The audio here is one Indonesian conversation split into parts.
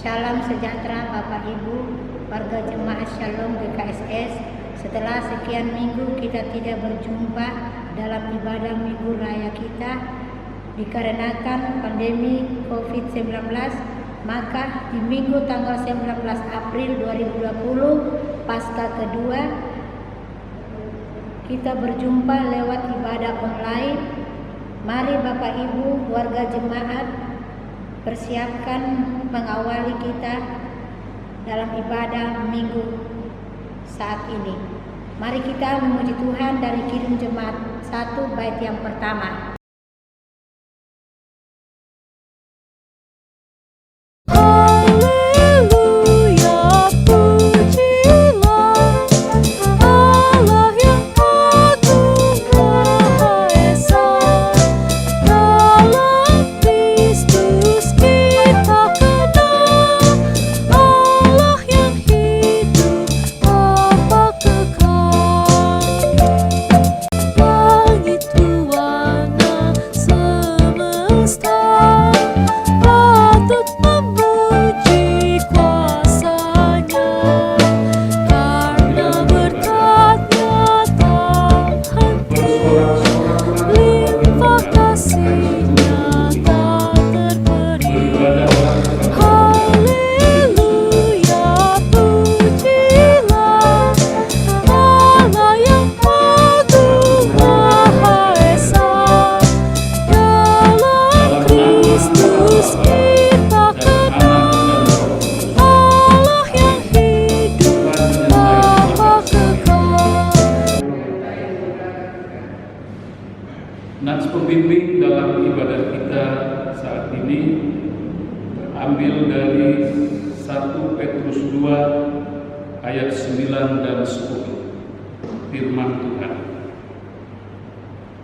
Salam sejahtera Bapak Ibu, warga jemaat Shalom GKSS. Setelah sekian minggu kita tidak berjumpa dalam ibadah minggu raya kita dikarenakan pandemi COVID-19, maka di minggu tanggal 19 April 2020 Paskah kedua kita berjumpa lewat ibadah online. Mari Bapak Ibu warga jemaat persiapkan mengawali kita dalam ibadah minggu saat ini. Mari kita memuji Tuhan dari Kidung Jemaat 1 bait yang pertama. Nats pembimbing dalam ibadah kita saat ini terambil dari 1 Petrus 2 ayat 9 dan 10. Firman Tuhan.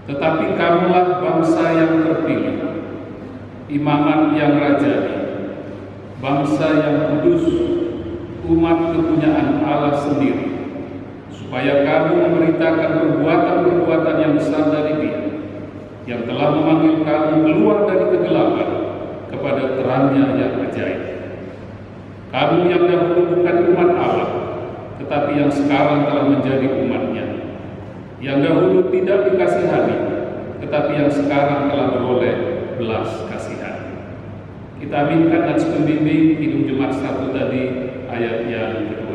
Tetapi kamulah bangsa yang terpilih, imamat yang rajani, bangsa yang kudus, umat kepunyaan Allah sendiri, supaya kamu memberitakan perbuatan-perbuatan yang besar dari Dia, yang telah memanggil kamu keluar dari kegelapan kepada terangnya yang ajaib. Kamu yang dahulu bukan umat Allah, tetapi yang sekarang telah menjadi umat-Nya, yang dahulu tidak dikasihani, tetapi yang sekarang telah beroleh belas kasihan. Kita aminkan nats pembimbing Kidung Jemaat 1 tadi ayat yang kedua.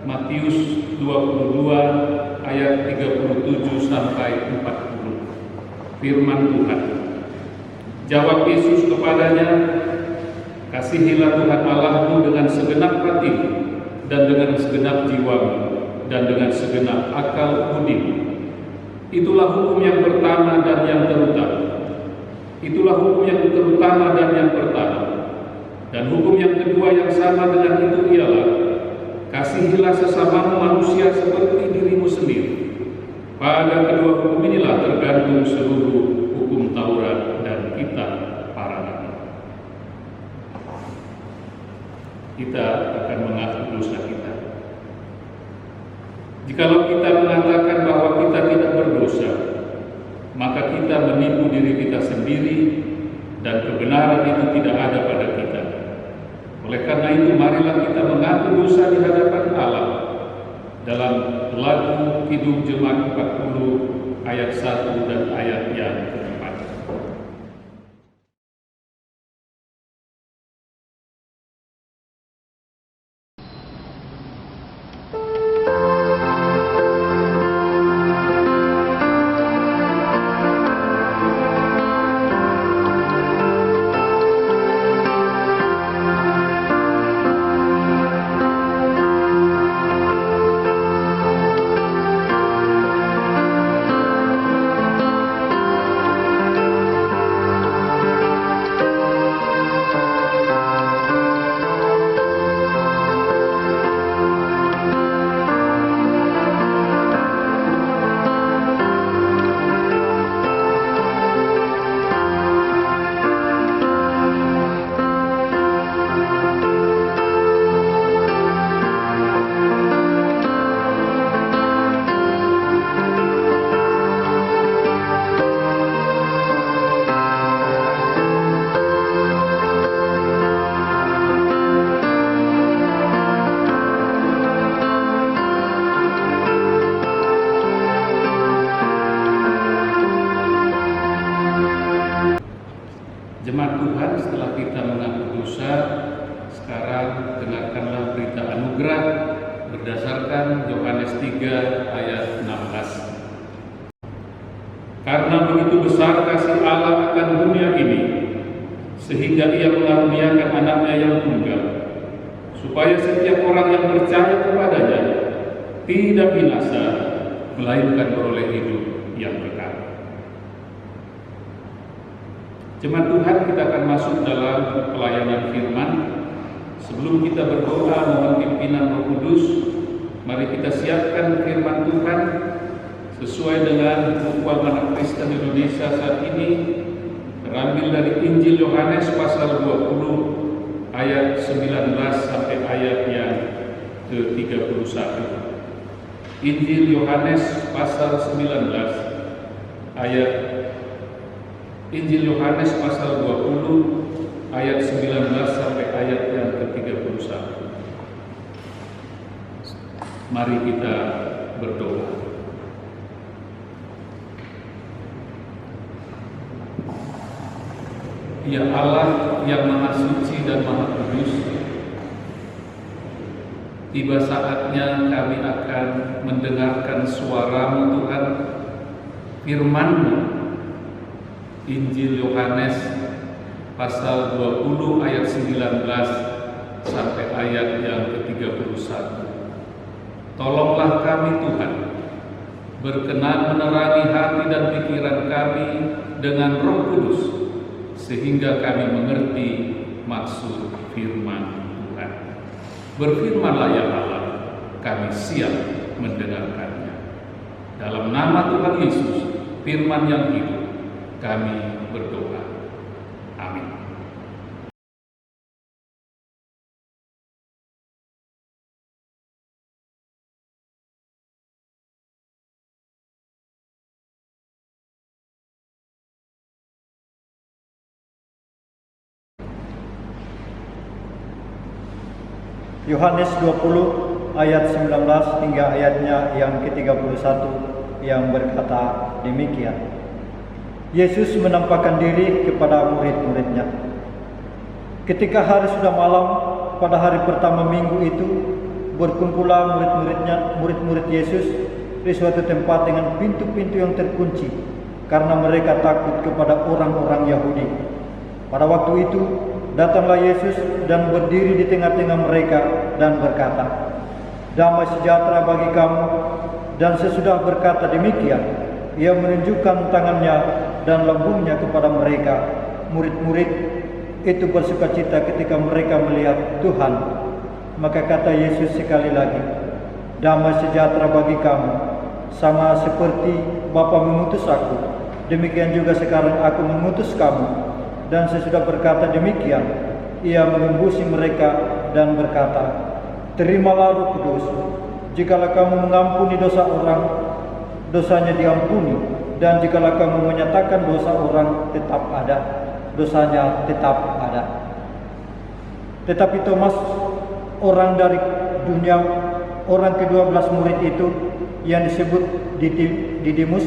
Matius 22 ayat 37 sampai 40. Firman Tuhan. Jawab Yesus kepadanya, kasihilah Tuhan Allahmu dengan segenap hatimu dan dengan segenap jiwamu dan dengan segenap akal budimu. Itulah hukum yang pertama dan yang terutama. Itulah hukum yang terutama dan yang pertama. Dan hukum yang kedua yang sama dengan itu ialah, kasihilah sesamamu manusia seperti dirimu sendiri. Pada kedua hukum inilah tergantung seluruh hukum Taurat dan kitab para nabi. Kita akan mengaku dosa kita. Jikalau kita mengatakan bahwa kita tidak berdosa, maka kita menipu diri kita sendiri dan kebenaran itu tidak ada pada kita. Oleh karena itu, marilah kita mengaku dosa di hadapan Allah. Dalam lagu Kidung Jemaat 40 ayat 1 dan ayat yang keempat. Jemaat Tuhan, setelah kita mengaku dosa, sekarang dengarkanlah berita anugerah berdasarkan Yohanes 3 ayat 16. Karena begitu besar kasih Allah akan dunia ini, sehingga Ia mengaruniakan anaknya yang tunggal, supaya setiap orang yang percaya kepadanya tidak binasa, melainkan beroleh hidup yang kekal. Jemaat Tuhan, kita akan masuk dalam pelayanan firman. Sebelum kita berdoa mohon pimpinan Roh Kudus, mari kita siapkan firman Tuhan sesuai dengan buku Amanat Kristen Indonesia saat ini, terambil dari Injil Yohanes pasal 20 ayat 19 sampai ayat yang ke-31. Injil Yohanes pasal 19 ayat Injil Yohanes pasal 20 ayat 19 sampai ayat yang ke-31. Mari kita berdoa. Ya Allah yang Maha Suci dan Maha Kudus, tiba saatnya kami akan mendengarkan suara-Mu Tuhan, firman-Mu. Injil Yohanes pasal 20 ayat 19 sampai ayat yang ke-31. Tolonglah kami Tuhan, berkenan menerangi hati dan pikiran kami dengan Roh Kudus, sehingga kami mengerti maksud firman Tuhan. Berfirmanlah ya Allah, kami siap mendengarkannya. Dalam nama Tuhan Yesus, firman yang hidup, kami berdoa. Amin. Yohanes 20 ayat 19 hingga ayatnya yang ke-31 yang berkata demikian. Yesus menampakkan diri kepada murid-muridnya. Ketika hari sudah malam, pada hari pertama minggu itu, berkumpullah murid-murid Yesus di suatu tempat dengan pintu-pintu yang terkunci, karena mereka takut kepada orang-orang Yahudi. Pada waktu itu, datanglah Yesus dan berdiri di tengah-tengah mereka dan berkata, "Damai sejahtera bagi kamu." Dan sesudah berkata demikian, Ia menunjukkan tangannya dan lambungnya kepada mereka. Murid-murid itu bersukacita ketika mereka melihat Tuhan. Maka kata Yesus sekali lagi, "Damai sejahtera bagi kamu. Sama seperti Bapa mengutus aku, demikian juga sekarang aku mengutus kamu." Dan sesudah berkata demikian, Ia mengembusi mereka dan berkata, "Terimalah Roh Kudus. Jikalau kamu mengampuni dosa orang, dosanya diampuni. Dan jikalau kamu menyatakan dosa orang tetap ada, dosanya tetap ada. Tetapi Thomas, orang dari dunia, orang ke-12 murid itu yang disebut Didimus,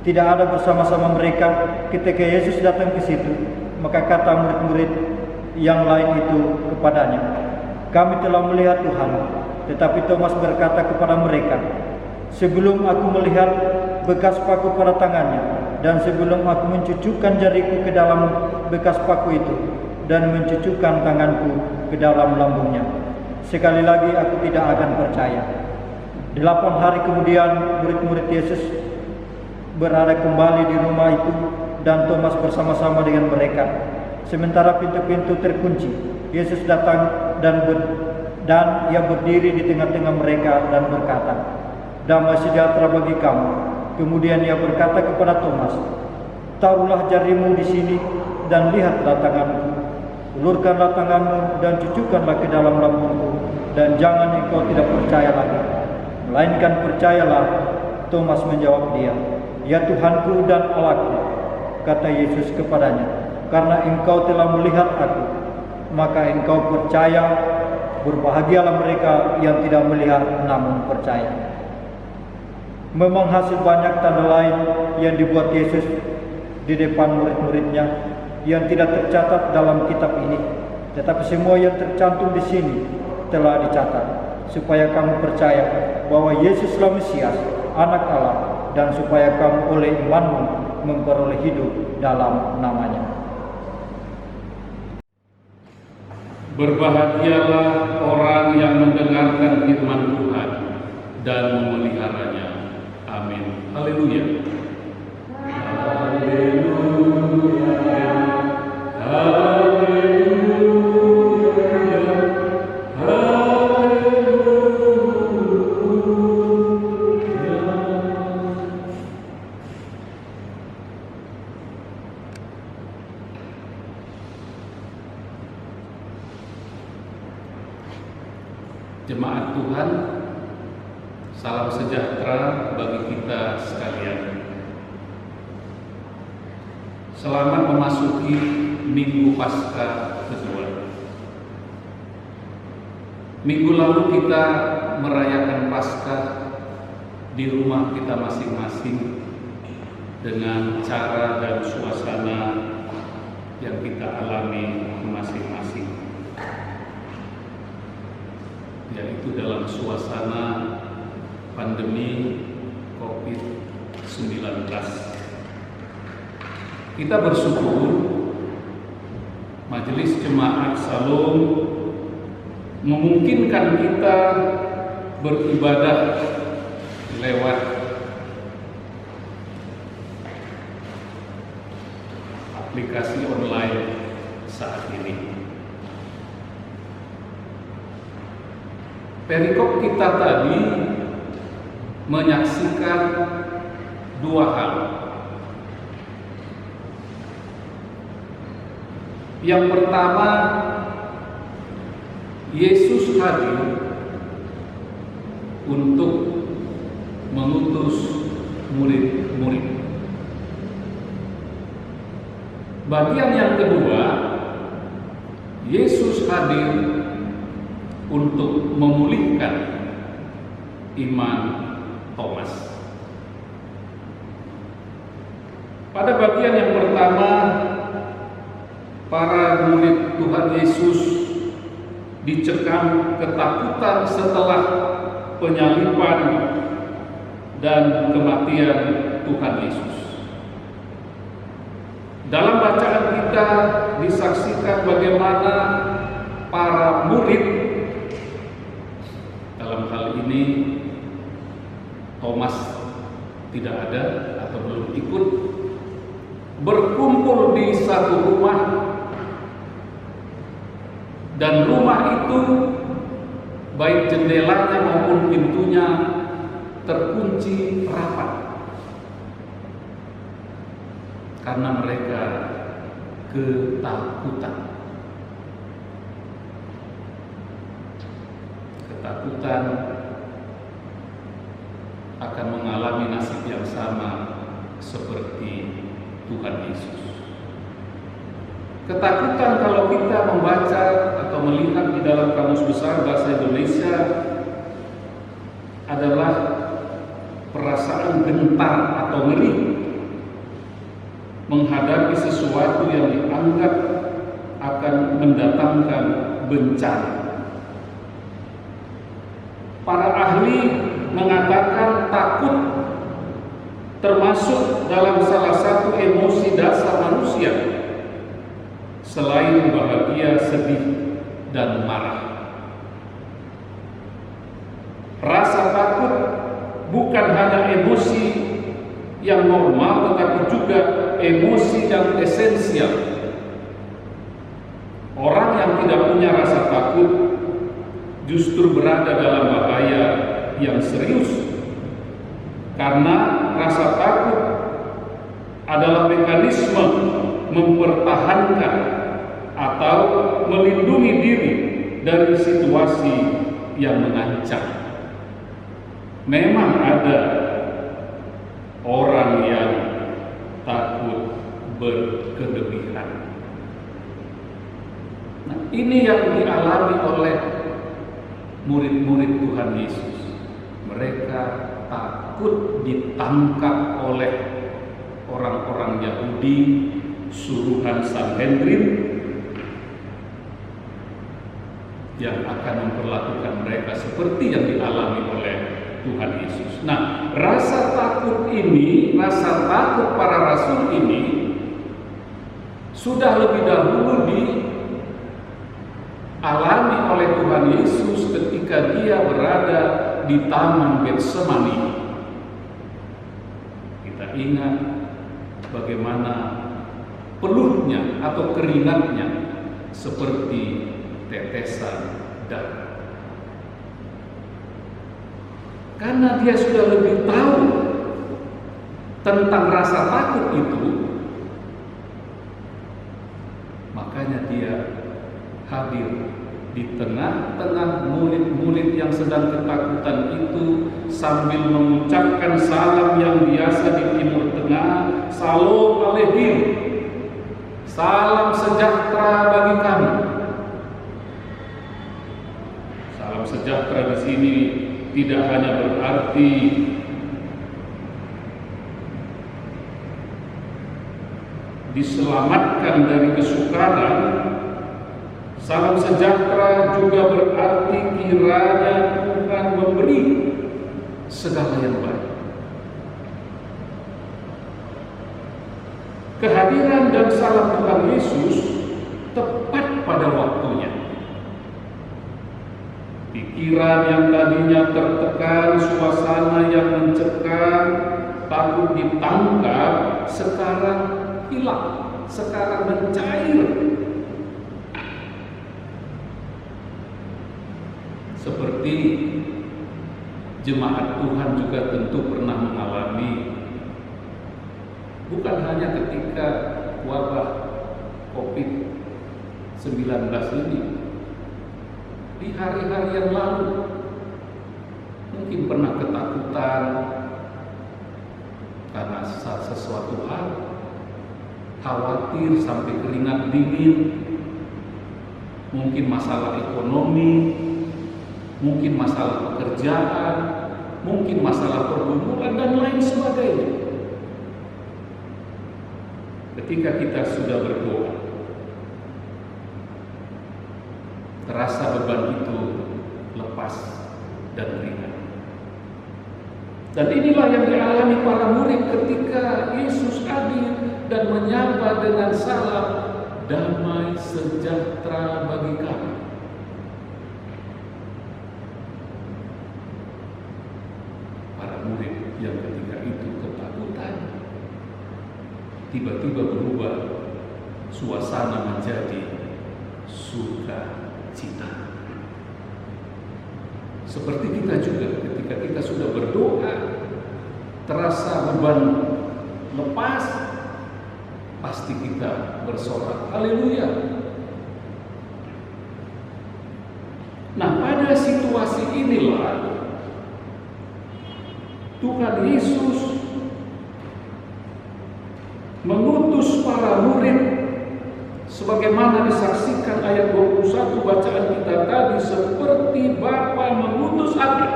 tidak ada bersama-sama mereka ketika Yesus datang ke situ. Maka kata murid-murid yang lain itu kepadanya, "Kami telah melihat Tuhan." Tetapi Thomas berkata kepada mereka, "Sebelum aku melihat bekas paku pada tangannya, dan sebelum aku mencucukkan jariku ke dalam bekas paku itu, dan mencucukkan tanganku ke dalam lambungnya, sekali lagi aku tidak akan percaya." 8 hari kemudian murid-murid Yesus berada kembali di rumah itu, dan Thomas bersama-sama dengan mereka. Sementara pintu-pintu terkunci, Yesus datang dan ia berdiri di tengah-tengah mereka dan berkata, "Damai sejahtera bagi kamu." Kemudian ia berkata kepada Thomas, "Taruhlah jarimu di sini dan lihatlah tanganku. Ulurkanlah tanganmu dan cucukkanlah ke dalam lambungku, dan jangan engkau tidak percaya lagi, melainkan percayalah." Thomas menjawab dia, "Ya Tuhanku dan Allahku." Kata Yesus kepadanya, "Karena engkau telah melihat aku, maka engkau percaya. Berbahagialah mereka yang tidak melihat namun percaya." Memang hasil banyak tanda lain yang dibuat Yesus di depan murid-muridnya yang tidak tercatat dalam kitab ini, tetapi semua yang tercantum di sini telah dicatat, supaya kamu percaya bahwa Yesuslah Mesias, Anak Allah, dan supaya kamu oleh imanmu memperoleh hidup dalam namanya. Berbahagialah orang yang mendengarkan firman Tuhan dan memeliharanya. Amin. Haleluya. Haleluya. Haleluya. Haleluya. Jemaat Tuhan, salam sejahtera bagi kita sekalian. Selamat memasuki Minggu Paskah kedua. Minggu lalu kita merayakan Paskah di rumah kita masing-masing dengan cara dan suasana yang kita alami masing-masing, yaitu dalam suasana pandemi COVID-19. Kita bersyukur Majelis Jemaat Salom memungkinkan kita beribadah lewat aplikasi online saat ini. Perikop kita tadi menyaksikan dua hal. Yang pertama, Yesus hadir untuk mengutus murid-murid. Bagian yang kedua, Yesus hadir untuk memulihkan iman Thomas. Pada bagian yang pertama, para murid Tuhan Yesus dicekam ketakutan setelah penyaliban dan kematian Tuhan Yesus. Dalam bacaan kita disaksikan bagaimana para murid, dalam hal ini Thomas tidak ada atau belum ikut, berkumpul di satu rumah, dan rumah itu baik jendelanya maupun pintunya terkunci rapat karena mereka ketakutan akan mengalami nasib yang sama seperti Tuhan Yesus. Ketakutan kalau kita membaca atau melihat di dalam Kamus Besar Bahasa Indonesia adalah perasaan gentar atau ngeri menghadapi sesuatu yang dianggap akan mendatangkan bencana. Para ahli mengatakan takut termasuk dalam salah satu emosi dasar manusia selain bahagia, sedih, dan marah. Rasa takut bukan hanya emosi yang normal, tetapi juga emosi yang esensial. Orang yang tidak punya rasa takut justru berada dalam bahaya yang serius, karena rasa takut adalah mekanisme mempertahankan atau melindungi diri dari situasi yang mengancam. Memang ada orang yang takut berkelebihan. Nah, ini yang dialami oleh murid-murid Tuhan Yesus. Mereka takut ditangkap oleh orang-orang Yahudi, suruhan Sanhedrin, yang akan memperlakukan mereka seperti yang dialami oleh Tuhan Yesus. Nah, rasa takut ini, rasa takut para rasul ini sudah lebih dahulu dialami oleh Tuhan Yesus ketika dia berada di Taman Getsemani. Kita ingat bagaimana peluhnya atau keringatnya seperti tetesan darah. Karena dia sudah lebih tahu tentang rasa takut itu, makanya dia hadir di tengah-tengah murid-murid yang sedang ketakutan itu sambil mengucapkan salam yang biasa di Timur Tengah, Shalom Aleichem, salam sejahtera bagi kamu. Salam sejahtera di sini tidak hanya berarti diselamatkan dari kesukaran. Salam sejahtera juga berarti kiranya Tuhan memberi segala yang baik. Kehadiran dan salam Tuhan Yesus tepat pada waktunya. Pikiran yang tadinya tertekan, suasana yang mencekam, takut ditangkap, sekarang hilang, sekarang mencair. Seperti jemaat Tuhan juga tentu pernah mengalami, bukan hanya ketika wabah COVID-19 ini, di hari-hari yang lalu mungkin pernah ketakutan karena sesuatu hal, khawatir sampai keringat dingin, mungkin masalah ekonomi, mungkin masalah pekerjaan, mungkin masalah pergumulan dan lain sebagainya. Ketika kita sudah berdoa, terasa beban itu lepas dan ringan. Dan inilah yang dialami para murid ketika Yesus hadir dan menyapa dengan salam, damai sejahtera bagi kamu. Para murid yang ketika itu ketakutan tiba-tiba berubah, suasana menjadi sukacita. Seperti kita juga ketika kita sudah berdoa, terasa beban lepas, pasti kita bersorak haleluya. Nah, pada situasi inilah Tuhan Yesus sebagaimana disaksikan ayat 21 bacaan kita tadi, seperti Bapa mengutus aku,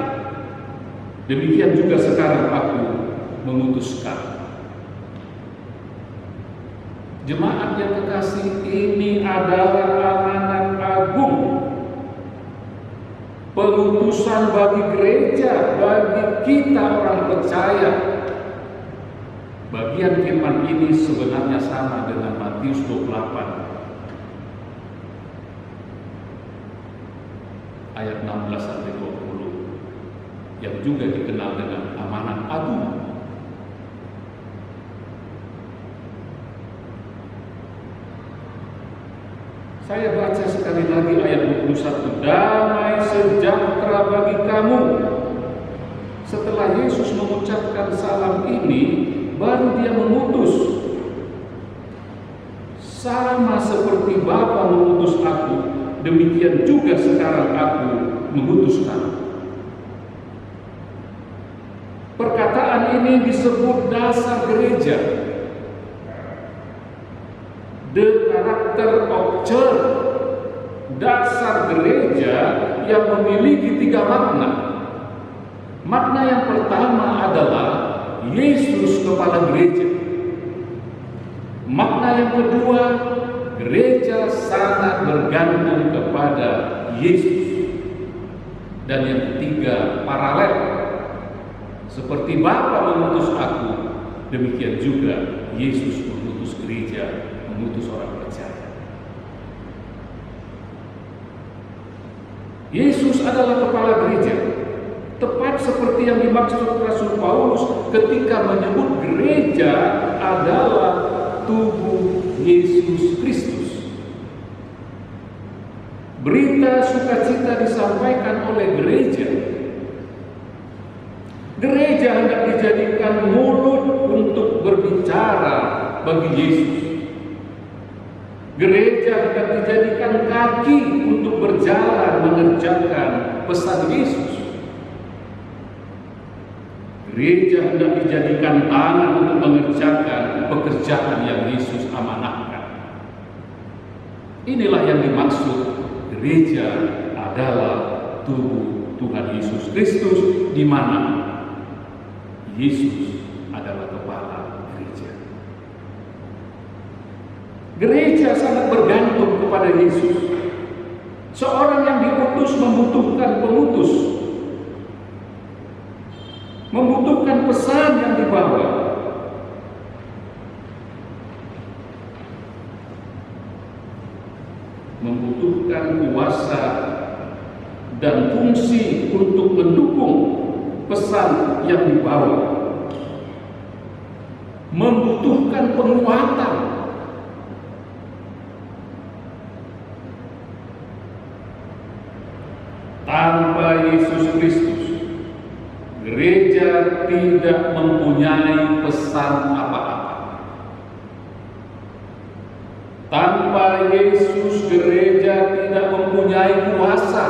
demikian juga sekarang aku memutuskan. Jemaat yang kekasih, ini adalah amanat agung, pengutusan bagi gereja, bagi kita orang percaya. Bagian firman ini sebenarnya sama dengan Matius 28 ayat 16-20 yang juga dikenal dengan amanat agung. Saya baca sekali lagi ayat 21. Damai sejahtera bagi kamu. Setelah Yesus mengucapkan salam ini, baru dia mengutus. Sama seperti Bapa mengutus aku, demikian juga sekarang aku mengutus kamu. Perkataan ini disebut dasar gereja. The character of church, dasar gereja yang memiliki 3 makna. Makna yang pertama adalah Yesus kepala gereja. Makna yang kedua, gereja sangat bergantung kepada Yesus. Dan yang ketiga, paralel. Seperti Bapa mengutus aku, demikian juga Yesus mengutus gereja, mengutus orang percaya. Yesus adalah kepala gereja, tepat seperti yang dimaksud Rasul Paulus ketika menyebut gereja adalah tubuh Yesus Kristus. Berita sukacita disampaikan oleh gereja. Gereja hendak dijadikan mulut untuk berbicara bagi Yesus. Gereja hendak dijadikan kaki untuk berjalan mengerjakan pesan Yesus. Gereja hendak dijadikan tangan untuk mengerjakan pekerjaan yang Yesus amanahkan. Inilah yang dimaksud gereja adalah tubuh Tuhan Yesus Kristus, di mana Yesus adalah kepala gereja. Gereja sangat bergantung kepada Yesus. Seorang yang diutus membutuhkan pengutus, membutuhkan pesan yang dibawa. Membutuhkan kuasa dan fungsi untuk mendukung pesan yang dibawa. Membutuhkan penguatan. Tanpa Yesus Kristus, gereja tidak mempunyai pesan apa-apa. Tanpa Yesus, gereja tidak mempunyai kuasa.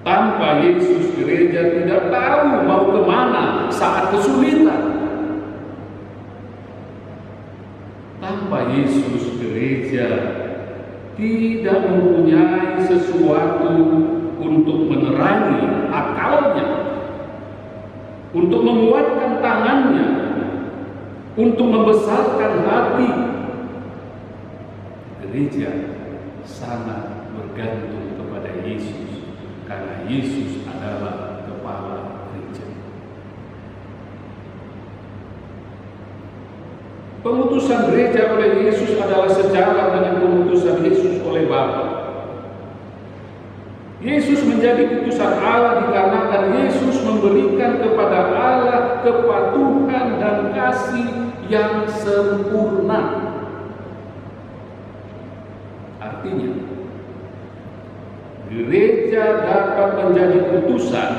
Tanpa Yesus, gereja tidak tahu mau kemana saat kesulitan. Tanpa Yesus, gereja tidak mempunyai sesuatu untuk menerangi akalnya, untuk menguatkan tangannya, untuk membesarkan hati. Gereja sangat bergantung kepada Yesus, karena Yesus adalah kepala gereja. Pengutusan gereja oleh Yesus adalah sejalan dengan pengutusan Yesus oleh Bapa. Yesus menjadi utusan Allah dikarenakan Yesus memberikan kepada Allah kepatuhan dan kasih yang sempurna. Artinya, gereja dapat menjadi utusan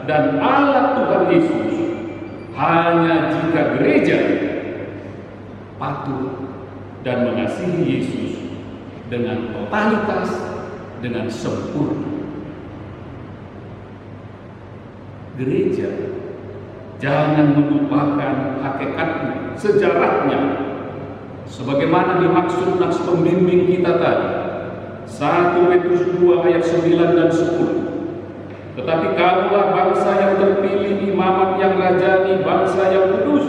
dan alat Tuhan Yesus hanya jika gereja patuh dan mengasihi Yesus dengan totalitas, dengan sempurna. Gereja jangan melupakan hakikatnya, sejarahnya. sebagaimana dimaksud nats pembimbing kita tadi, 1 Petrus 2 ayat 9 dan 10. Tetapi kamulah bangsa yang terpilih, imamat yang rajani, bangsa yang kudus,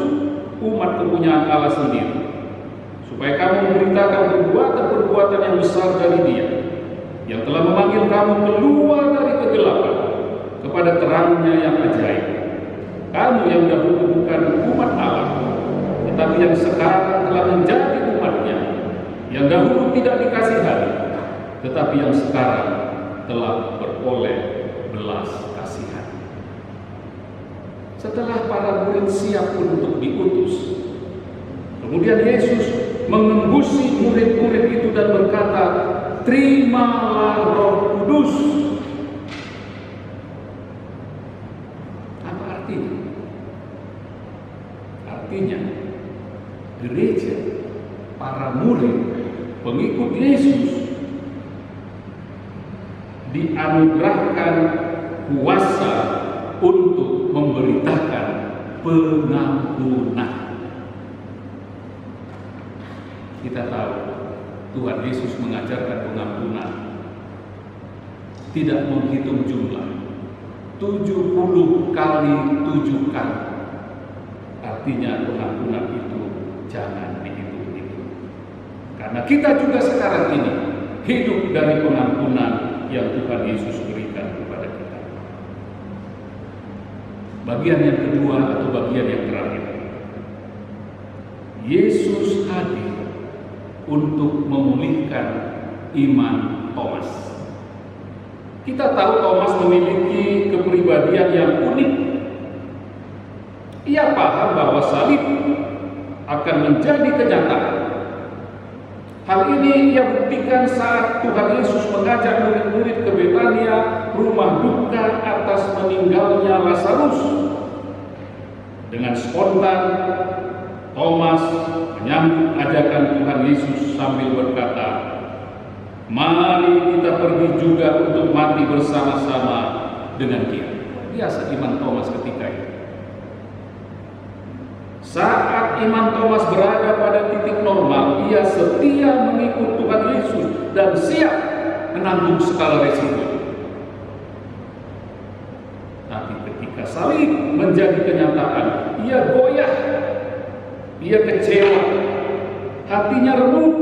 umat kepunyaan Allah sendiri, supaya kamu memberitakan perbuatan-perbuatan yang besar dari Dia, yang telah memanggil kamu keluar dari kegelapan kepada terangnya yang ajaib. Kamu yang dahulu bukan umat Allah, tetapi yang sekarang telah menjadi umatnya, yang dahulu tidak dikasihani, tetapi yang sekarang telah beroleh belas kasihan. Setelah para murid siap untuk diutus, kemudian Yesus mengembusi murid-murid itu dan berkata, terimalah Roh Kudus. Apa artinya? Artinya, gereja, para murid, pengikut Yesus dianugerahkan kuasa untuk memberitakan pengampunan. Kita tahu Tuhan Yesus mengajarkan pengampunan, tidak menghitung jumlah, 70 kali 7 kali. Artinya pengampunan itu jangan dihitung-hitung, karena kita juga sekarang ini hidup dari pengampunan yang Tuhan Yesus berikan kepada kita. Bagian yang kedua atau bagian yang terakhir, Yesus hadir untuk memulihkan iman Thomas. Kita tahu Thomas memiliki kepribadian yang unik. Ia paham bahwa salib akan menjadi kenyataan. Hal ini ia buktikan saat Tuhan Yesus mengajak murid-murid ke Betania, rumah duka atas meninggalnya Lazarus. Dengan spontan, Thomas menyambut ajakan Tuhan Yesus sambil berkata, mari kita pergi juga untuk mati bersama-sama dengan Dia. Biasa iman Thomas ketika itu. Saat iman Thomas berada pada titik normal, ia setia mengikut Tuhan Yesus dan siap menanggung segala resiko. Tapi ketika salib menjadi kenyataan, ia goyah, ia kecewa, hatinya remuk,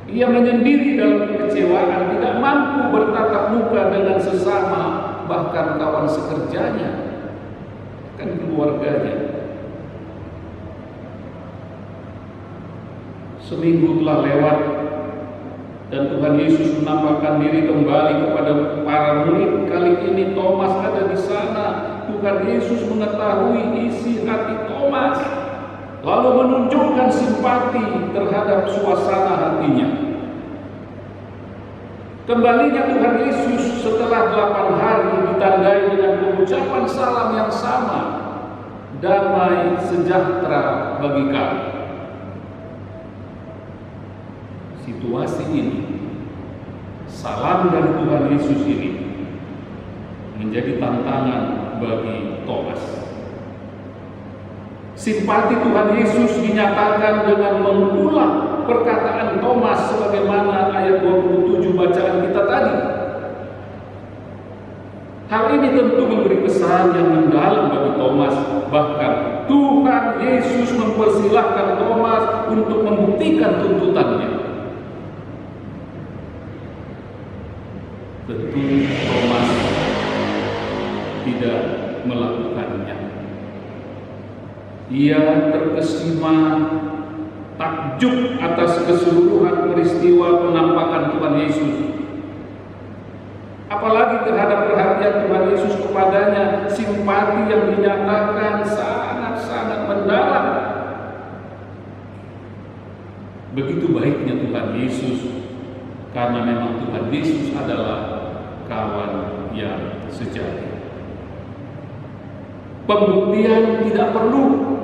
ia menyendiri dalam kekecewaan, tidak mampu bertatap muka dengan sesama, bahkan kawan sekerjanya, kan keluarganya. Seminggu telah lewat dan Tuhan Yesus menampakkan diri kembali kepada para murid. Kali ini Thomas ada di sana. Tuhan Yesus mengetahui isi hati Thomas, lalu menunjukkan simpati terhadap suasana hatinya. Kembalinya Tuhan Yesus setelah 8 hari ditandai dengan pengucapan salam yang sama, damai sejahtera bagi kamu. Situasi ini, salam dari Tuhan Yesus ini menjadi tantangan bagi Thomas. Simpati Tuhan Yesus dinyatakan dengan mengulang perkataan Thomas sebagaimana ayat 27 bacaan kita tadi. Hal ini tentu memberi kesan yang mendalam bagi Thomas. Bahkan Tuhan Yesus mempersilahkan Thomas untuk membuktikan tuntutannya. Tentu Thomas tidak melakukannya. Ia terkesima takjub atas keseluruhan peristiwa penampakan Tuhan Yesus. Apalagi terhadap perhatian Tuhan Yesus kepadanya, simpati yang dinyatakan sangat-sangat mendalam. Begitu baiknya Tuhan Yesus, karena memang Tuhan Yesus adalah kawan yang sejati. Pembuktian tidak perlu.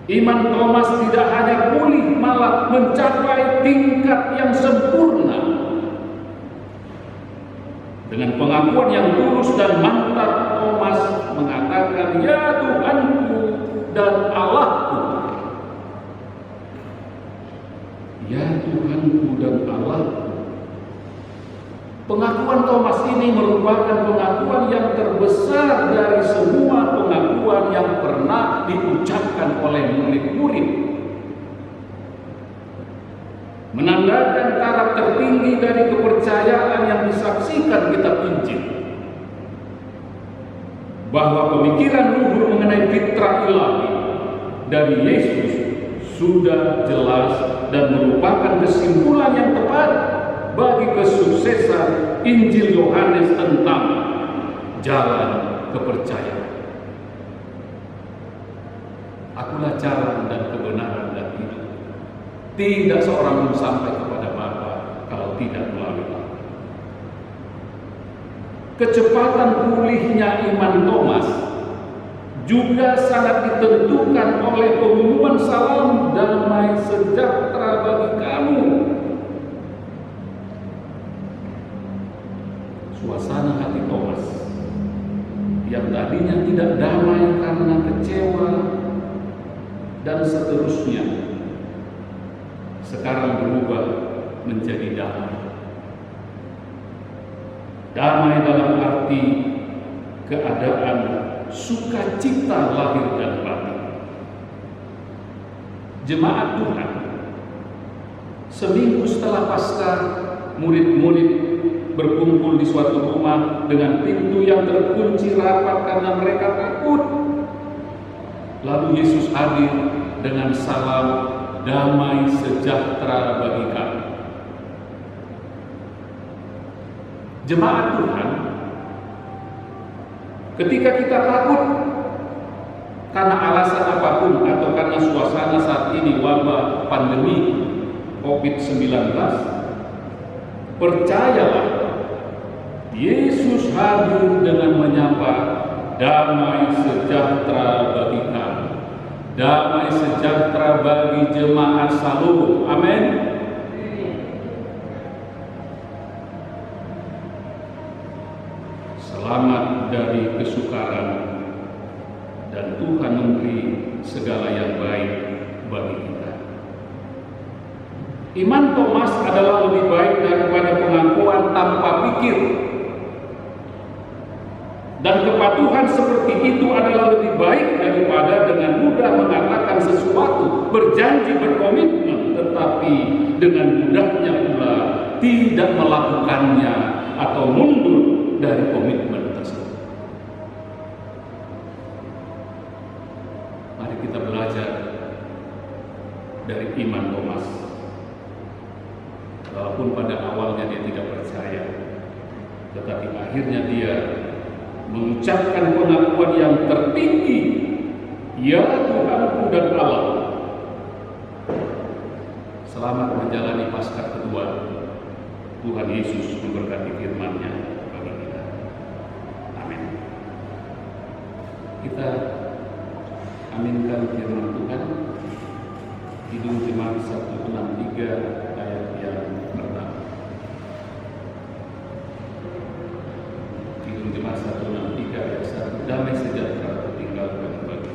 Iman Thomas tidak hanya pulih, malah mencapai tingkat yang sempurna. Dengan pengakuan yang tulus dan mantap, Thomas mengatakan, "Ya Tuhanku dan Allahku." "Ya Tuhanku dan Allahku." Pengakuan Thomas ini merupakan pengakuan yang terbesar dari semua pengakuan yang pernah diucapkan oleh murid-murid. Menandakan taraf tertinggi dari kepercayaan yang disaksikan kitab Injil, bahwa pemikiran luhur mengenai fitrah ilahi dari Yesus sudah jelas dan merupakan kesimpulan yang tepat bagi kesuksesan Injil Yohanes tentang jalan kepercayaan. Akulah jalan dan kebenaran dan hidup. Tidak seorang pun sampai kepada Bapa kalau tidak melalui Aku. Kecepatan pulihnya iman Thomas juga sangat ditentukan oleh pengumuman salam damai sejahtera bagi kamu. Suasana hati Thomas yang tadinya tidak damai karena kecewa dan seterusnya, sekarang berubah menjadi damai. Damai dalam arti keadaan sukacita lahir dan batin. Jemaat Tuhan, seminggu setelah Paskah, murid-murid berkumpul di suatu rumah dengan pintu yang terkunci rapat karena mereka takut. Lalu Yesus hadir dengan salam damai sejahtera bagi kami. Jemaat Tuhan, ketika kita takut karena alasan apapun atau karena suasana saat ini wabah pandemi COVID-19, percayalah, Yesus hadir dengan menyapa damai sejahtera bagi kami, damai sejahtera bagi jemaat Salum. Amin. Selamat dari kesukaran, dan Tuhan memberi segala yang baik bagi kita. Iman Thomas adalah lebih baik daripada pengakuan tanpa pikir. Dan kepatuhan seperti itu adalah lebih baik daripada dengan mudah mengatakan sesuatu, berjanji, berkomitmen, tetapi dengan mudahnya pula tidak melakukannya atau mundur dari komitmen tersebut. Mari kita belajar dari iman Thomas. Walaupun pada awalnya dia tidak percaya, tetapi akhirnya dia mengucapkan pengakuan yang tertinggi, "Ya Tuhanku dan Allah." Selamat menjalani Paskah kedua. Tuhan Yesus memberkati firman-Nya bagi kita. Amin. Kita aminkan firman Tuhan. Kidung Jemaat 163 ayat yang pertama. Kidung Jemaat 163 ayat 1. Damai sejahtera tinggalkan bagi.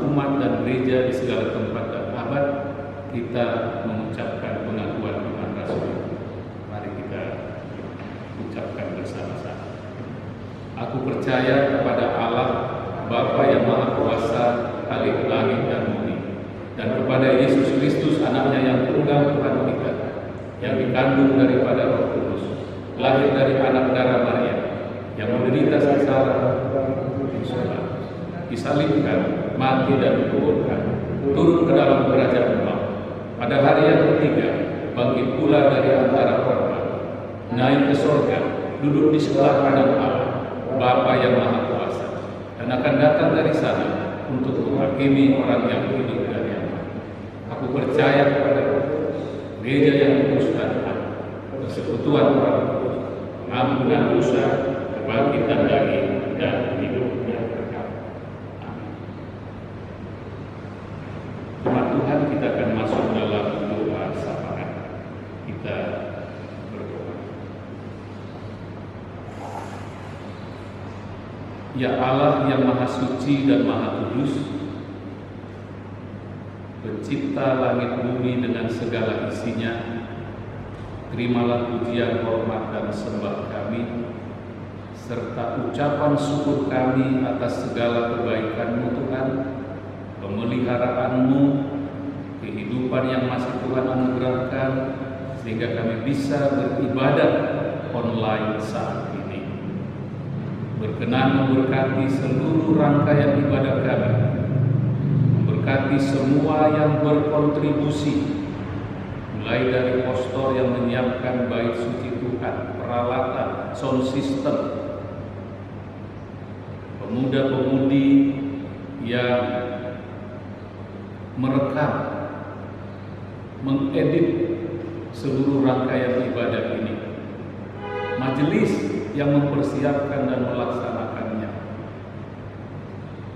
Umat dan gereja di segala tempat dan abad, kita mengucapkan pengakuan iman Rasul. Mari kita ucapkan bersama-sama. Aku percaya kepada Allah, Bapa yang Maha Kuasa, Khalik langit dan bumi, dan kepada Yesus Kristus, Anaknya yang tunggal Tuhan kita, yang dikandung daripada Roh Kudus, lahir dari anak darah Maria, yang menderita sengsara, disalibkan, mati dan dikuburkan, turun ke dalam kerajaan Pada hari yang ketiga, bangkit pula dari antara korban, naik ke sorga, duduk di sebelah kanan Allah, Bapa yang Maha Kuasa, dan akan datang dari sana untuk menghakimi orang yang hidup dan yang mati. Aku percaya kepada gereja yang kudus dan am, persekutuan orang kudus, pengampunan dosa, kebangkitan daging, dan hidup yang kekal. Amin. Umat Tuhan, kita akan masuk dalam doa syafaat. Kita berdoa. Ya Allah yang Maha Suci dan Maha Kudus, Pencipta langit bumi dengan segala isinya, terimalah pujian, hormat, dan sembah kami, serta ucapan syukur kami atas segala kebaikan-Mu Tuhan, pemeliharaan-Mu, kehidupan yang masih Tuhan anugerahkan, sehingga kami bisa beribadah online saat ini. Berkenan memberkati seluruh rangkaian ibadah kami, memberkati semua yang berkontribusi, mulai dari pastor yang menyiapkan bait suci Tuhan, peralatan, sound system, pemuda-pemudi yang merekam, mengedit seluruh rangkaian ibadah ini, majelis yang mempersiapkan dan melaksanakannya,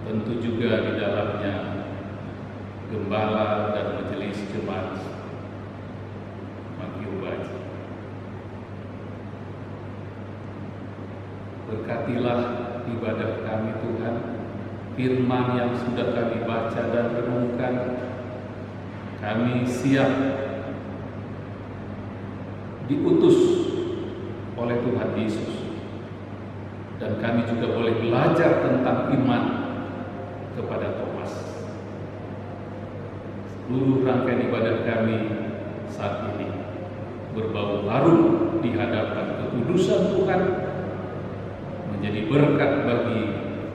tentu juga di dalamnya gembala dan majelis jemaat Magiubaji. Berkatilah ibadah kami Tuhan, firman yang sudah kami baca dan renungkan, kami siap diutus oleh Tuhan Yesus, dan kami juga boleh belajar tentang iman kepada Thomas. Seluruh rangkaian ibadah kami saat ini berbau harum di hadapan kekudusan Tuhan, menjadi berkat bagi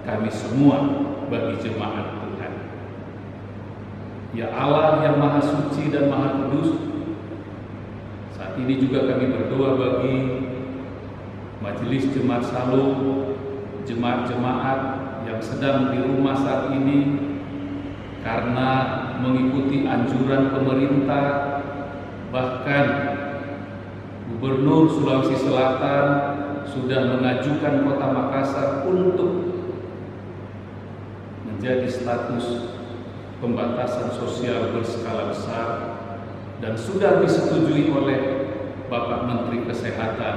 kami semua, bagi jemaat Tuhan. Ya Allah yang Maha Suci dan Maha Kudus, saat ini juga kami berdoa bagi majelis jemaat Salum, jemaat-jemaat yang sedang di rumah saat ini karena mengikuti anjuran pemerintah, bahkan Gubernur Sulawesi Selatan sudah mengajukan Kota Makassar untuk menjadi status pembatasan sosial berskala besar, dan sudah disetujui oleh Bapak Menteri Kesehatan,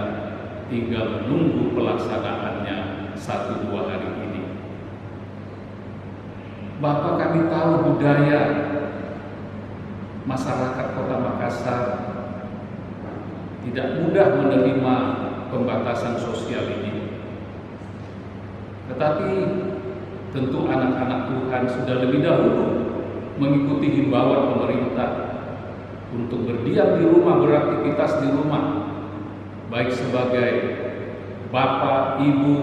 tinggal menunggu pelaksanaannya 1-2 hari ini. Bapak, kami tahu budaya masyarakat Kota Makassar tidak mudah menerima pembatasan sosial ini. Tetapi tentu anak-anak Tuhan sudah lebih dahulu mengikuti himbauan pemerintah untuk berdiam di rumah, beraktivitas di rumah, baik sebagai bapak, ibu,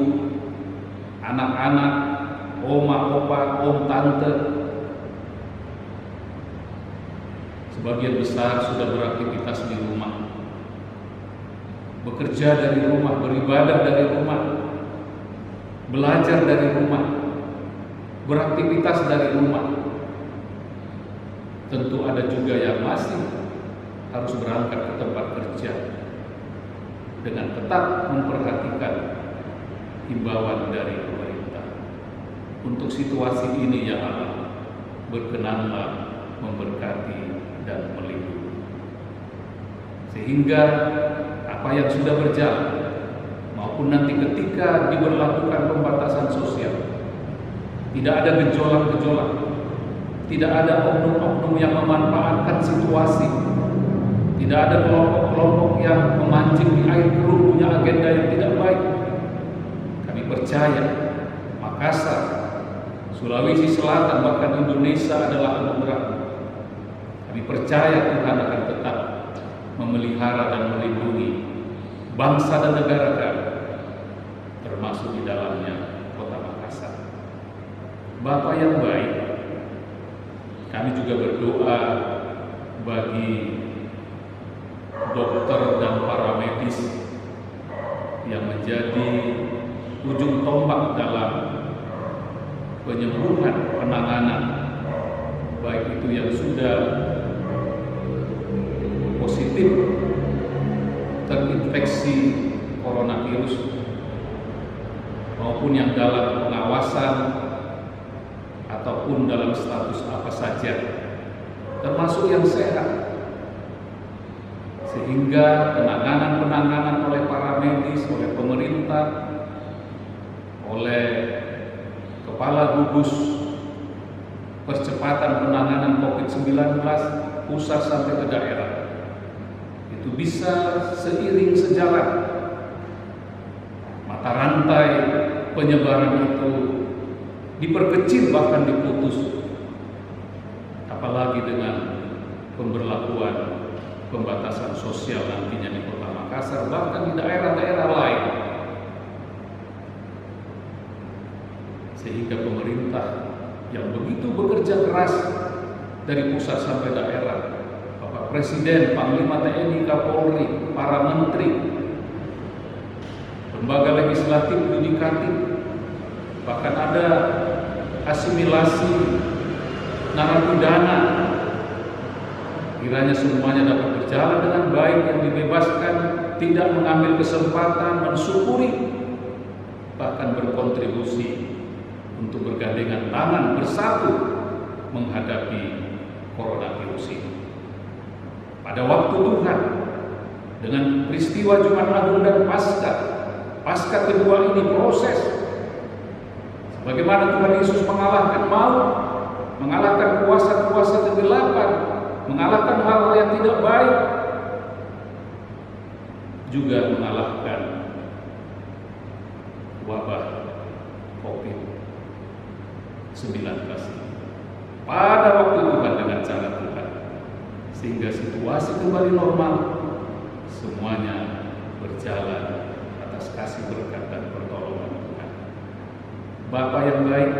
anak-anak, oma, opa, om, tante. Sebagian besar sudah beraktivitas di rumah, bekerja dari rumah, beribadah dari rumah, belajar dari rumah, beraktivitas dari rumah. Tentu ada juga yang masih harus berangkat ke tempat kerja dengan tetap memperhatikan himbauan dari pemerintah. Untuk situasi ini ya Allah, berkenanlah memberkati dan melindungi, sehingga apa yang sudah berjalan maupun nanti ketika diberlakukan pembatasan sosial, tidak ada gejolak-gejolak, tidak ada oknum-oknum yang memanfaatkan situasi, tidak ada kelompok-kelompok yang memancing di air keruh punya agenda yang tidak baik. Kami percaya Makassar, Sulawesi Selatan, bahkan Indonesia adalah anugerah. Kami percaya Tuhan akan tetap memelihara dan melindungi bangsa dan negara kami, termasuk di dalamnya Kota Makassar. Bapa yang baik, kami juga berdoa bagi dokter dan para medis yang menjadi ujung tombak dalam penyembuhan, penanganan, baik itu yang sudah positif terinfeksi coronavirus maupun yang dalam pengawasan ataupun dalam status apa saja, termasuk yang sehat, sehingga penanganan oleh para medis, oleh pemerintah, oleh kepala gugus percepatan penanganan COVID-19 pusat sampai ke daerah itu bisa seiring sejalan. Mata rantai penyebaran itu diperkecil bahkan diputus, apalagi dengan pemberlakuan pembatasan sosial nantinya di Kota Makassar, bahkan di daerah-daerah lain, sehingga pemerintah yang begitu bekerja keras dari pusat sampai daerah, Bapak Presiden, Panglima TNI, Kapolri, para menteri, lembaga legislatif, yudikatif, bahkan ada asimilasi narapidana, kiranya semuanya dapat berjalan dengan baik, yang dibebaskan tidak mengambil kesempatan, mensyukuri, bahkan berkontribusi untuk bergandengan tangan bersatu menghadapi coronavirus ini. Pada waktu Tuhan, dengan peristiwa Jumat Agung dan Paskah kedua ini proses, bagaimana Tuhan Yesus mengalahkan maut, mengalahkan kuasa-kuasa kegelapan, mengalahkan hal-hal yang tidak baik, juga mengalahkan wabah COVID-19 pada waktu Tuhan dengan cara Tuhan, sehingga situasi kembali normal, semuanya berjalan atas kasih berkat dan pertolongan Tuhan. Bapa yang baik,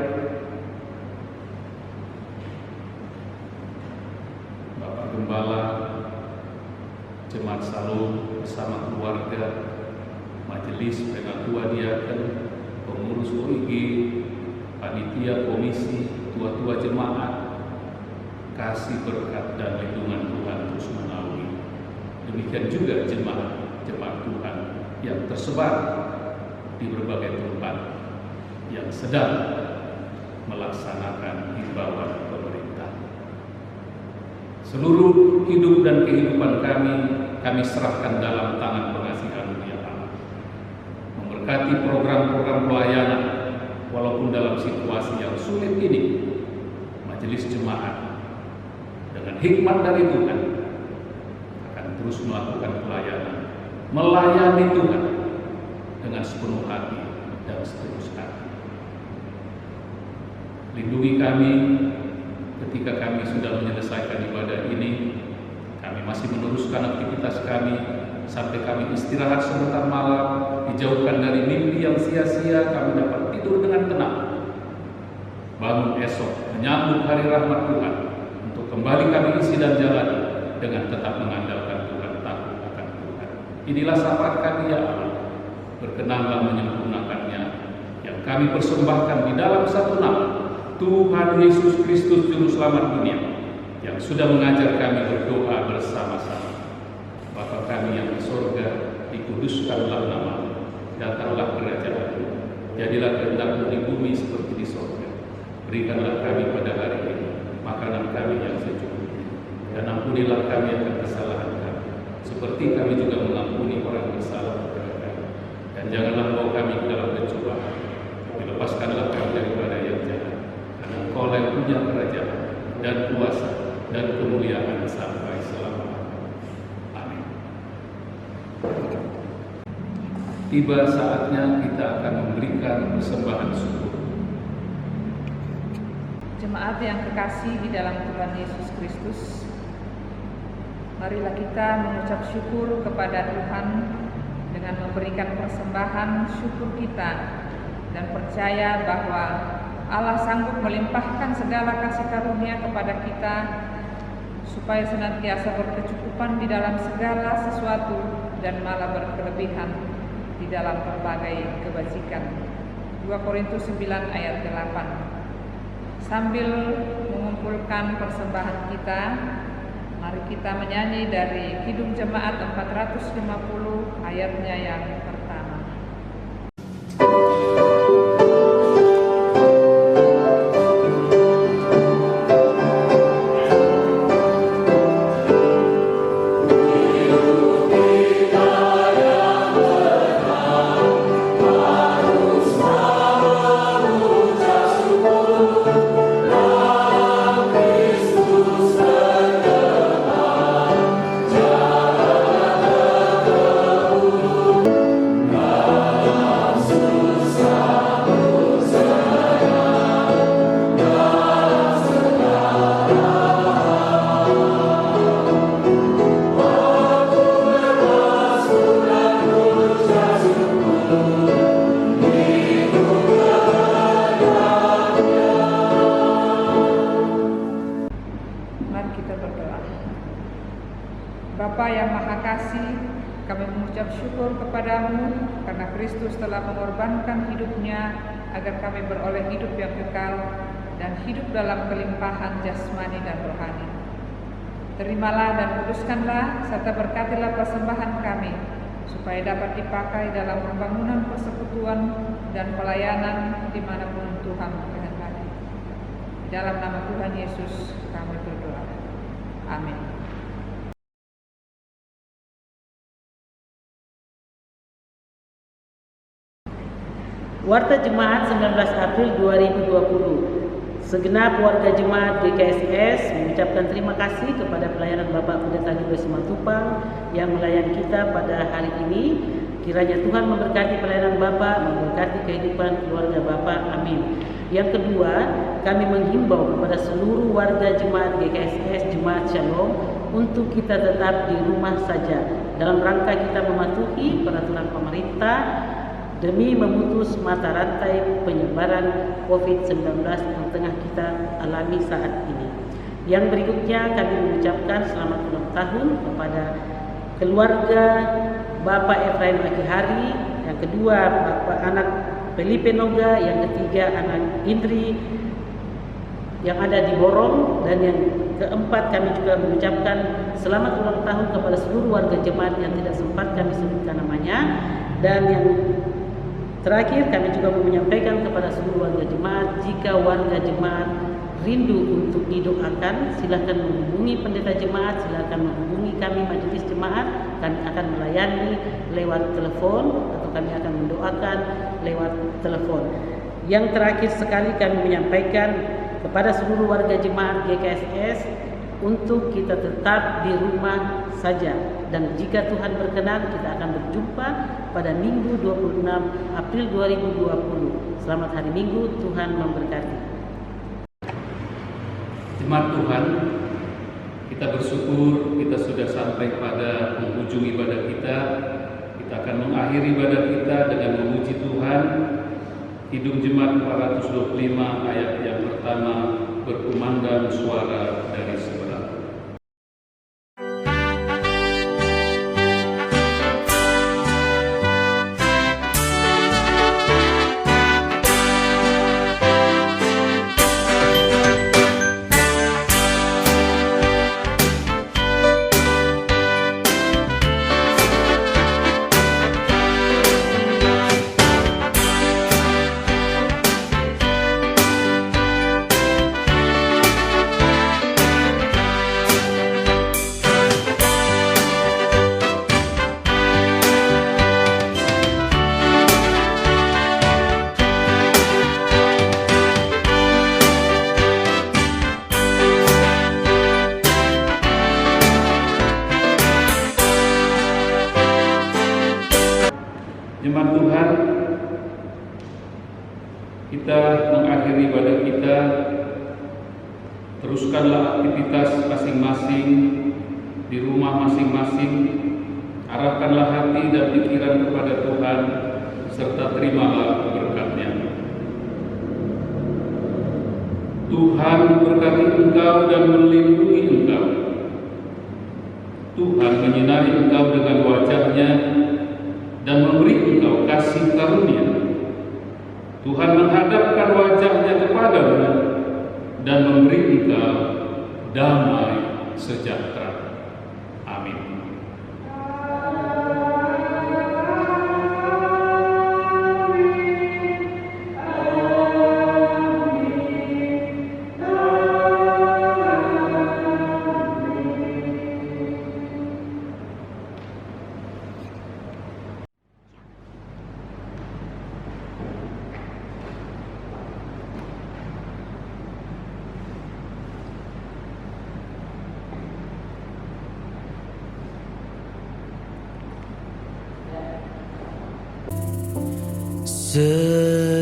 Bapak Gembala, Jemaat Salum bersama keluarga, majelis penatua diaken, pengurus OIG, panitia komisi, tua-tua jemaat, kasih berkat dan lindungan Tuhan terus menaungi. Demikian juga jemaat Tuhan yang tersebar di berbagai tempat yang sedang melaksanakan himbauan pemerintah. Seluruh hidup dan kehidupan kami serahkan dalam tangan pengasihan ya Allah. Memberkati program-program pelayanan, walaupun dalam situasi yang sulit ini, majelis jemaat dengan hikmat dari Tuhan akan terus melakukan pelayanan, melayani Tuhan dengan sepenuh hati dan setulus hati. Lindungi kami ketika kami sudah menyelesaikan ibadah ini, kami masih meneruskan aktivitas kami sampai kami istirahat sebentar malam, dijauhkan dari mimpi yang sia-sia, kami dapat tidur dengan tenang, bangun esok menyambut hari rahmat Tuhan, untuk kembali kami isi dan jalani dengan tetap mengandalkan Tuhan, takut akan Tuhan. Inilah syafaat kami ya Allah, berkenanlah menyempurnakannya yang kami persembahkan di dalam satu nama, Tuhan Yesus Kristus Juru Selamat dunia, yang sudah mengajar kami berdoa bersama-sama. Bapa kami yang di sorga, dikuduskanlah nama-Mu, datanglah kerajaan-Mu, jadilah kehendak-Mu di bumi seperti di sorga. Berikanlah kami pada hari ini makanan kami yang secukupnya, dan ampunilah kami akan kesalahan kami, seperti kami juga mengampuni orang bersalah kepada kami. Dan janganlah bawa kami ke dalam pencobaan, tapi lepaskanlah kami daripada yang jahat, karena Engkau yang punya kerajaan dan kuasa dan kemuliaan sampai selama-lamanya. Amin. Tiba saatnya kita akan memberikan persembahan syukur. Jemaat yang kekasih di dalam Tuhan Yesus Kristus, marilah kita mengucap syukur kepada Tuhan dengan memberikan persembahan syukur kita dan percaya bahwa Allah sanggup melimpahkan segala kasih karunia kepada kita supaya senantiasa berkecukupan di dalam segala sesuatu dan malah berkelebihan di dalam berbagai kebajikan. 2 Korintus 9 ayat 8. Sambil mengumpulkan persembahan kita, mari kita menyanyi dari Kidung Jemaat 450 ayatnya yang pertama. Bapa yang Maha Kasih, kami mengucap syukur kepadamu karena Kristus telah mengorbankan hidupnya agar kami beroleh hidup yang kekal dan hidup dalam kelimpahan jasmani dan rohani. Terimalah dan kuduskanlah serta berkatilah persembahan kami supaya dapat dipakai dalam pembangunan persekutuan dan pelayanan dimanapun Tuhan kehendaki. Dalam nama Tuhan Yesus kami berdoa. Amin. Warta Jemaat 19 April 2020. Segenap warga Jemaat GKSS mengucapkan terima kasih kepada pelayanan Bapak Pendeta Julius Simatupang yang melayani kita pada hari ini. Kiranya Tuhan memberkati pelayanan Bapak, memberkati kehidupan keluarga Bapak. Amin. Yang kedua, kami menghimbau kepada seluruh warga Jemaat GKSS Jemaat Shalom untuk kita tetap di rumah saja dalam rangka kita mematuhi peraturan pemerintah demi memutus mata rantai penyebaran COVID-19 yang tengah kita alami saat ini. Yang berikutnya kami mengucapkan selamat ulang tahun kepada keluarga Bapak Efraim Akihari, yang kedua Bapak anak Felipe Noga, yang ketiga anak Indri yang ada di Borong, dan yang keempat kami juga mengucapkan selamat ulang tahun kepada seluruh warga jemaat yang tidak sempat kami sebutkan namanya. Dan yang terakhir, kami juga mau menyampaikan kepada seluruh warga jemaat, jika warga jemaat rindu untuk didoakan, silakan menghubungi pendeta jemaat, silakan menghubungi kami majelis jemaat. Kami akan melayani lewat telepon atau kami akan mendoakan lewat telepon. Yang terakhir sekali kami menyampaikan kepada seluruh warga jemaat GKSS untuk kita tetap di rumah saja, dan jika Tuhan berkenan kita akan berjumpa pada Minggu 26 April 2020. Selamat hari Minggu, Tuhan memberkati. Jemaat Tuhan, kita bersyukur kita sudah sampai pada penghujung ibadah kita. Kita akan mengakhiri ibadah kita dengan memuji Tuhan. Kidung Jemaat 425 ayat yang pertama berkumandang suara dari seberang. Jemaat Tuhan, kita mengakhiri ibadah kita. Teruskanlah aktivitas masing-masing di rumah masing-masing. Arahkanlah hati dan pikiran kepada Tuhan, serta terimalah berkat-Nya. Tuhan berkati engkau dan melindungi engkau. Tuhan menyinari engkau dengan wajah-Nya dan memberi engkau kasih karunia. Tuhan menghadapkan wajah-Nya kepadamu dan memberi engkau damai sejahtera. Amin.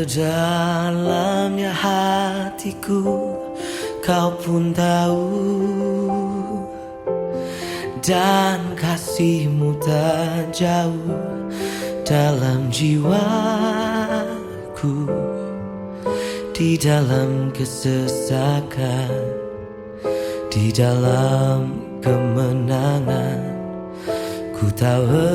Sedalamnya hatiku kau pun tahu, dan kasih-Mu tak jauh dalam jiwaku. Di dalam kesesakan, di dalam kemenangan, ku tahu